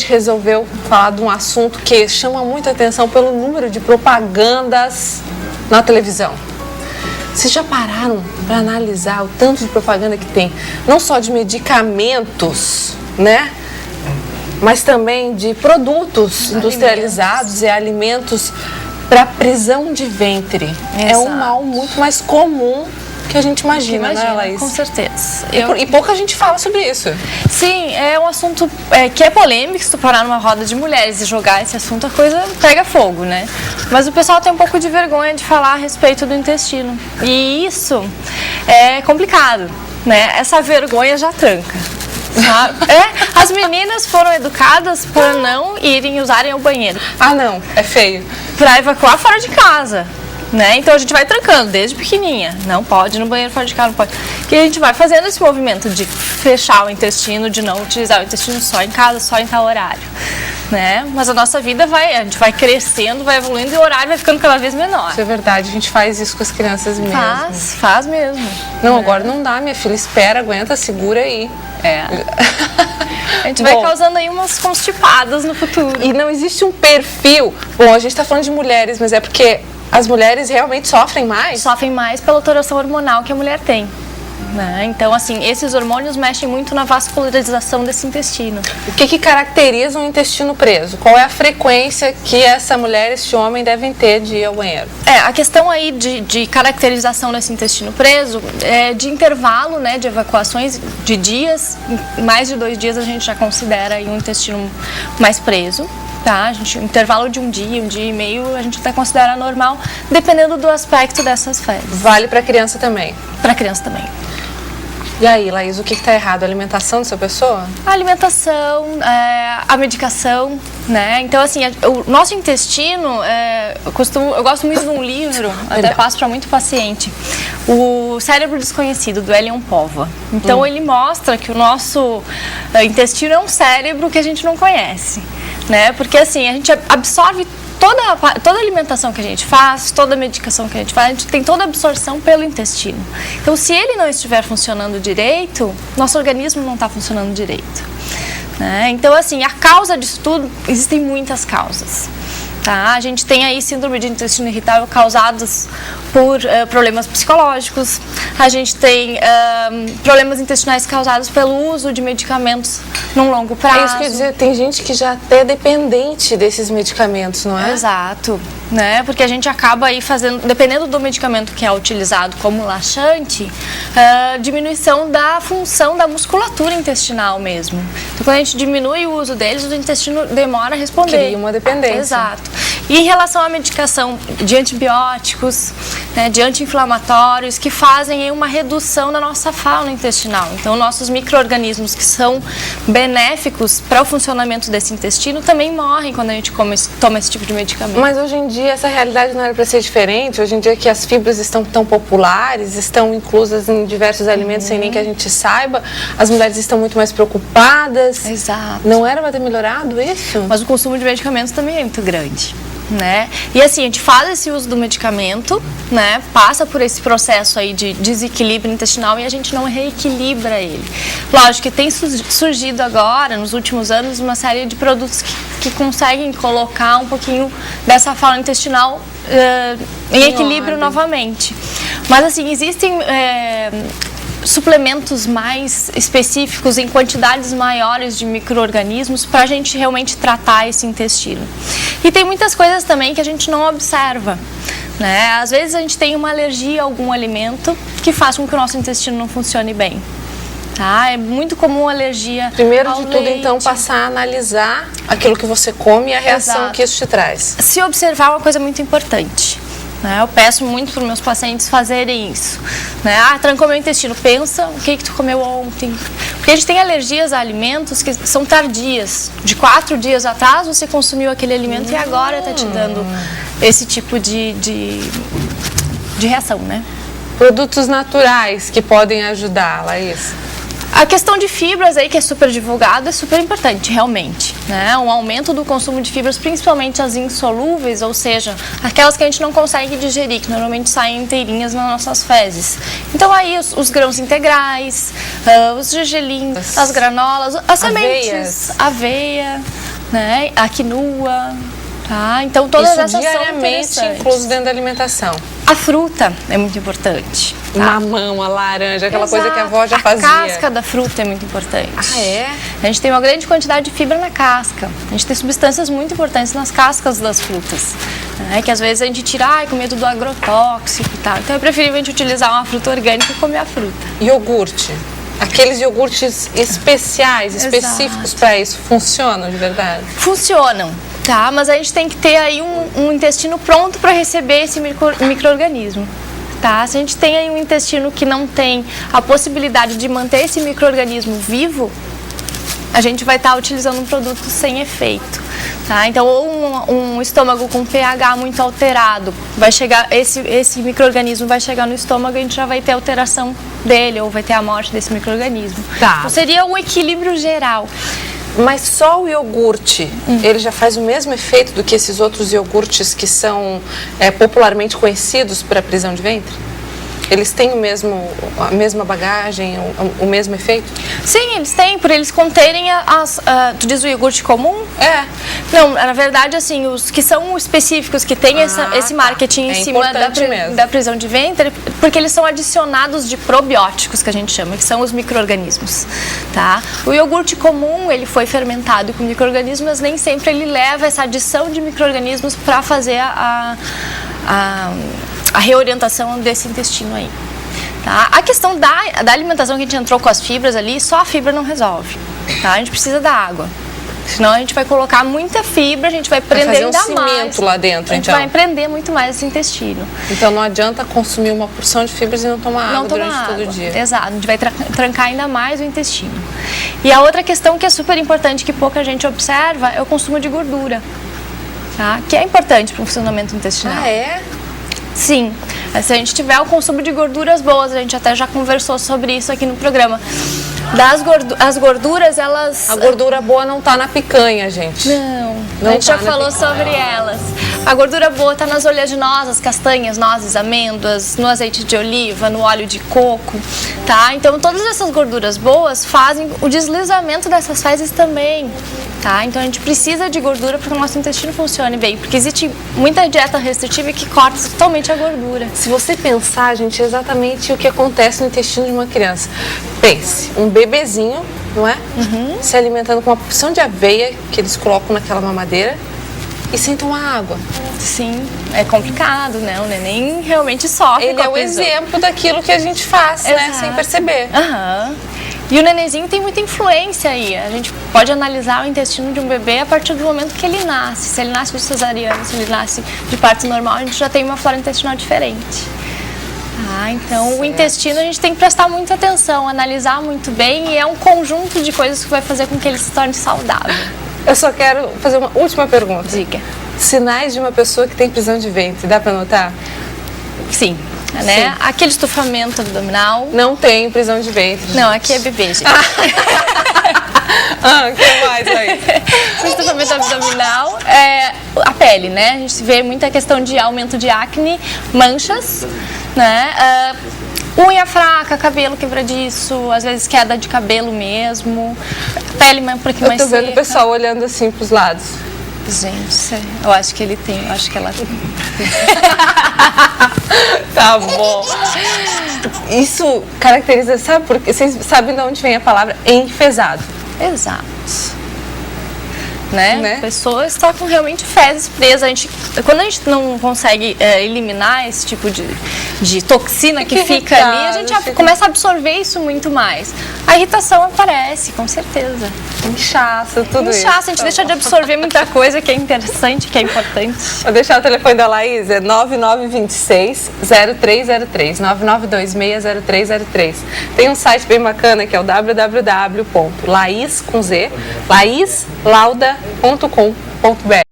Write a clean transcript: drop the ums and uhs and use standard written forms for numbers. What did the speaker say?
gente resolveu falar de um assunto que chama muita atenção pelo número de propagandas na televisão. Vocês já pararam para analisar o tanto de propaganda que tem? Não só de medicamentos, né? Mas também de produtos industrializados e alimentos para prisão de ventre. Exato. É um mal muito mais comum que a gente imagina, né, Laís? Com certeza. E pouca gente fala sobre isso. Sim, é um assunto que é polêmico. Se tu parar numa roda de mulheres e jogar esse assunto, a coisa pega fogo, né? Mas o pessoal tem um pouco de vergonha de falar a respeito do intestino. E isso é complicado, né? Essa vergonha já tranca. As meninas foram educadas para não usarem o banheiro. Ah, não, é feio. Para evacuar fora de casa. Né? Então a gente vai trancando desde pequenininha, não pode ir no banheiro fora de casa, não pode. E a gente vai fazendo esse movimento de fechar o intestino, de não utilizar o intestino só em casa, só em tal horário, né? Mas a nossa vida a gente vai crescendo, vai evoluindo e o horário vai ficando cada vez menor. Isso é verdade, a gente faz isso com as crianças mesmo. Faz mesmo. Não, agora não dá, minha filha, espera, aguenta, segura aí. A gente vai causando aí umas constipadas no futuro. E não existe um perfil. Bom, a gente está falando de mulheres, mas é porque as mulheres realmente sofrem mais? Sofrem mais pela alteração hormonal que a mulher tem. Né? Então, assim, esses hormônios mexem muito na vascularização desse intestino. O que caracteriza um intestino preso? Qual é a frequência que essa mulher, esse homem devem ter de ir ao banheiro? A questão aí de caracterização desse intestino preso é de intervalo, né, de evacuações de dias. Mais de 2 dias a gente já considera aí um intestino mais preso. Tá, um intervalo de um dia e meio, a gente até considera normal, dependendo do aspecto dessas fezes. Vale para criança também? Para criança também. E aí, Laís, o que está errado? A alimentação dessa pessoa? A alimentação, a medicação, né? Então, assim, o nosso intestino, eu gosto muito de um livro, até passo para muito paciente, O Cérebro Desconhecido, do Elion Pova. Então, ele mostra que o nosso intestino é um cérebro que a gente não conhece, né? Porque, assim, a gente absorve toda a alimentação que a gente faz, toda a medicação que a gente faz, a gente tem toda a absorção pelo intestino. Então, se ele não estiver funcionando direito, nosso organismo não está funcionando direito. Né? Então, assim, a causa disso tudo, existem muitas causas. Tá? A gente tem aí síndrome de intestino irritável causadas por problemas psicológicos, a gente tem problemas intestinais causados pelo uso de medicamentos num longo prazo. É isso que eu ia dizer, tem gente que já até é dependente desses medicamentos, não é? Exato, né? Porque a gente acaba aí fazendo, dependendo do medicamento que é utilizado como laxante, diminuição da função da musculatura intestinal mesmo. Então, quando a gente diminui o uso deles, o intestino demora a responder. Cria uma dependência. Exato. E em relação à medicação de antibióticos, né, de anti-inflamatórios, que fazem uma redução da nossa fauna intestinal. Então, nossos micro-organismos que são benéficos para o funcionamento desse intestino também morrem quando a gente toma esse tipo de medicamento. Mas hoje em dia essa realidade não era para ser diferente? Hoje em dia que as fibras estão tão populares, estão inclusas em diversos alimentos sem nem que a gente saiba, as mulheres estão muito mais preocupadas. Exato. Não era para ter melhorado isso? Mas o consumo de medicamentos também é muito grande. Né? E assim, a gente faz esse uso do medicamento, né? Passa por esse processo aí de desequilíbrio intestinal e a gente não reequilibra ele. Lógico que tem surgido agora, nos últimos anos, uma série de produtos que conseguem colocar um pouquinho dessa fauna intestinal em equilíbrio novamente. Mas assim, existem suplementos mais específicos em quantidades maiores de micro-organismos para a gente realmente tratar esse intestino. E tem muitas coisas também que a gente não observa, né? Às vezes a gente tem uma alergia a algum alimento que faz com que o nosso intestino não funcione bem. Tá? É muito comum a alergia Primeiro ao de tudo, leite. então, passar a analisar aquilo que você come e a reação que isso te traz. Se observar é uma coisa muito importante. Eu peço muito para os meus pacientes fazerem isso. Trancou meu intestino, pensa o que tu comeu ontem. Porque a gente tem alergias a alimentos que são tardias. De 4 dias atrás você consumiu aquele alimento e agora está te dando esse tipo de reação, né? Produtos naturais que podem ajudar, Laís. A questão de fibras aí, que é super divulgado, é super importante, realmente. Né? Um aumento do consumo de fibras, principalmente as insolúveis, ou seja, aquelas que a gente não consegue digerir, que normalmente saem inteirinhas nas nossas fezes. Então aí os grãos integrais, os gergelim, as granolas, as sementes, aveia, né? A quinua, tá? Então todas Isso essas diariamente são interessantes. incluso dentro da alimentação. A fruta é muito importante. Tá? Mamão, a laranja, aquela coisa que a avó já fazia. A casca da fruta é muito importante. Ah, é? A gente tem uma grande quantidade de fibra na casca. A gente tem substâncias muito importantes nas cascas das frutas. Né? Que às vezes a gente tira com medo do agrotóxico e tal. Então é preferível a gente utilizar uma fruta orgânica e comer a fruta. Iogurte. Aqueles iogurtes especiais, específicos para isso, funcionam de verdade? Funcionam, tá? Mas a gente tem que ter aí um intestino pronto para receber esse micro-organismo. Tá? Se a gente tem aí um intestino que não tem a possibilidade de manter esse micro-organismo vivo, a gente vai estar utilizando um produto sem efeito. Tá? Então, ou um estômago com pH muito alterado, vai chegar, esse micro-organismo vai chegar no estômago e a gente já vai ter alteração dele, ou vai ter a morte desse micro-organismo. Tá. Então, seria um equilíbrio geral. Mas só o iogurte, ele já faz o mesmo efeito do que esses outros iogurtes que são popularmente conhecidos para prisão de ventre? Eles têm a mesma bagagem, o mesmo efeito? Sim, eles têm, por eles conterem tu diz o iogurte comum? É. Não, na verdade, assim, os que são específicos, que tem esse marketing em cima da prisão de ventre, porque eles são adicionados de probióticos, que a gente chama, que são os micro-organismos, tá? O iogurte comum, ele foi fermentado com micro-organismos, mas nem sempre ele leva essa adição de micro-organismos para fazer a reorientação desse intestino aí. Tá? A questão da alimentação que a gente entrou com as fibras ali, só a fibra não resolve. Tá? A gente precisa da água. Senão a gente vai colocar muita fibra, a gente vai prender ainda mais. Vai fazer um cimento lá dentro, a gente vai prender muito mais esse intestino. Então não adianta consumir uma porção de fibras e não tomar água durante todo o dia. Exato, a gente vai trancar ainda mais o intestino. E a outra questão que é super importante, que pouca gente observa, é o consumo de gordura. Tá? Que é importante para o funcionamento intestinal. Ah, é? Sim, se a gente tiver o consumo de gorduras boas, a gente até já conversou sobre isso aqui no programa. As gorduras, elas... A gordura boa não tá na picanha, gente. Não a gente já falou sobre elas. A gordura boa tá nas oleaginosas, castanhas, nozes, amêndoas, no azeite de oliva, no óleo de coco, tá? Então, todas essas gorduras boas fazem o deslizamento dessas fezes também, tá? Então, a gente precisa de gordura para que o nosso intestino funcione bem, porque existe muita dieta restritiva que corta totalmente a gordura. Se você pensar, gente, é exatamente o que acontece no intestino de uma criança. Pense, um bebezinho, não é? Se alimentando com uma porção de aveia que eles colocam naquela mamadeira e sem tomar água. Sim, é complicado, né? O neném realmente sofre. Ele é o exemplo daquilo que a gente faz, né? Sem perceber. E o nenenzinho tem muita influência aí. A gente pode analisar o intestino de um bebê a partir do momento que ele nasce. Se ele nasce de cesariana, se ele nasce de parto normal, a gente já tem uma flora intestinal diferente. Então, o intestino a gente tem que prestar muita atenção, analisar muito bem, e é um conjunto de coisas que vai fazer com que ele se torne saudável. Eu só quero fazer uma última pergunta. Diga. Sinais de uma pessoa que tem prisão de ventre, dá pra notar? Sim. Né? Aquele estufamento abdominal. Não tem prisão de ventre. Não, aqui é bebê, gente. O que mais aí? O estufamento abdominal, a pele, né? A gente vê muita questão de aumento de acne, manchas, né? Unha fraca, cabelo quebradiço, às vezes queda de cabelo mesmo, pele um pouquinho mais seca. Eu tô vendo o pessoal olhando assim pros lados. Gente, eu acho que ele tem, eu acho que ela tem. Tá bom. Isso caracteriza, sabe por quê? Vocês sabem de onde vem a palavra enfesado? Exato. Né? Pessoas estão com realmente fezes presas. Quando a gente não consegue eliminar esse tipo de toxina que fica ali, a gente começa a absorver isso muito mais. A irritação aparece, com certeza. Inchaça, tudo isso. Inchaça, a gente deixa de absorver muita coisa que é interessante, que é importante. Vou deixar o telefone da Laís, é 9926-0303, 9926-0303. Tem um site bem bacana que é o www.laislauda.com.br.